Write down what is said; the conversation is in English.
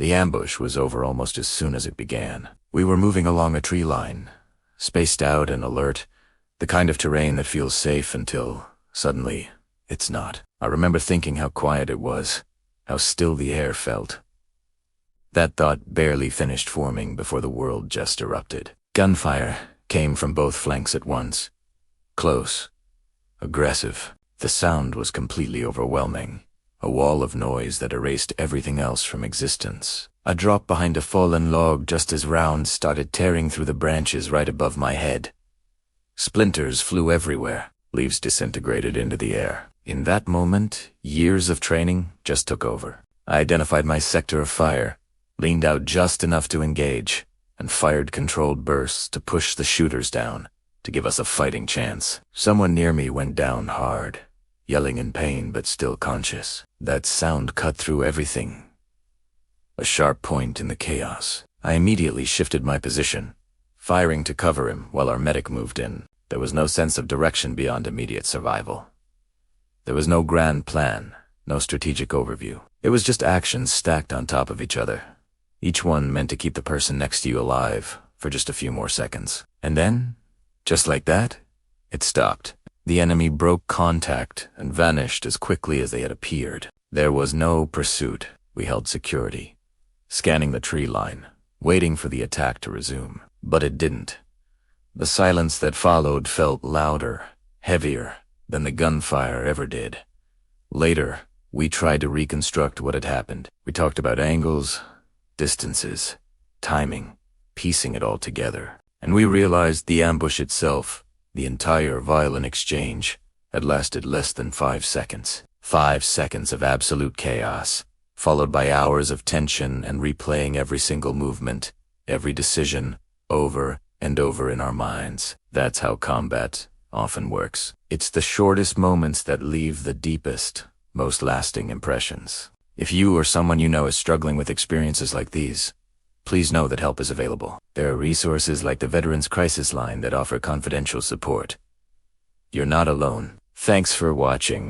The ambush was over almost as soon as it began. We were moving along a tree line, spaced out and alert, the kind of terrain that feels safe until, suddenly, it's not. I remember thinking how quiet it was, how still the air felt. That thought barely finished forming before the world just erupted. Gunfire came from both flanks at once. Close. Aggressive. The sound was completely overwhelming. A wall of noise that erased everything else from existence. I dropped behind a fallen log just as rounds started tearing through the branches right above my head. Splinters flew everywhere. Leaves disintegrated into the air. In that moment, years of training just took over. I identified my sector of fire, leaned out just enough to engage, and fired controlled bursts to push the shooters down, to give us a fighting chance. Someone near me went down hard, yelling in pain but still conscious. That sound cut through everything. A sharp point in the chaos. I immediately shifted my position, firing to cover him while our medic moved in. There was no sense of direction beyond immediate survival. There was no grand plan, no strategic overview. It was just actions stacked on top of each other, each one meant to keep the person next to you alive for just a few more seconds. And then, just like that, it stopped. The enemy broke contact and vanished as quickly as they had appeared. There was no pursuit. We held security, scanning the tree line, waiting for the attack to resume. But it didn't. The silence that followed felt louder, heavier than the gunfire ever did. Later, we tried to reconstruct what had happened. We talked about angles, distances, timing, piecing it all together. And we realized the ambush itself, the entire violent exchange, had lasted less than 5 seconds. 5 seconds of absolute chaos, followed by hours of tension and replaying every single movement, every decision, over and over in our minds. That's how combat often works. It's the shortest moments that leave the deepest, most lasting impressions. If you or someone you know is struggling with experiences like these, please know that help is available. There are resources like the Veterans Crisis Line that offer confidential support. You're not alone. Thanks for watching.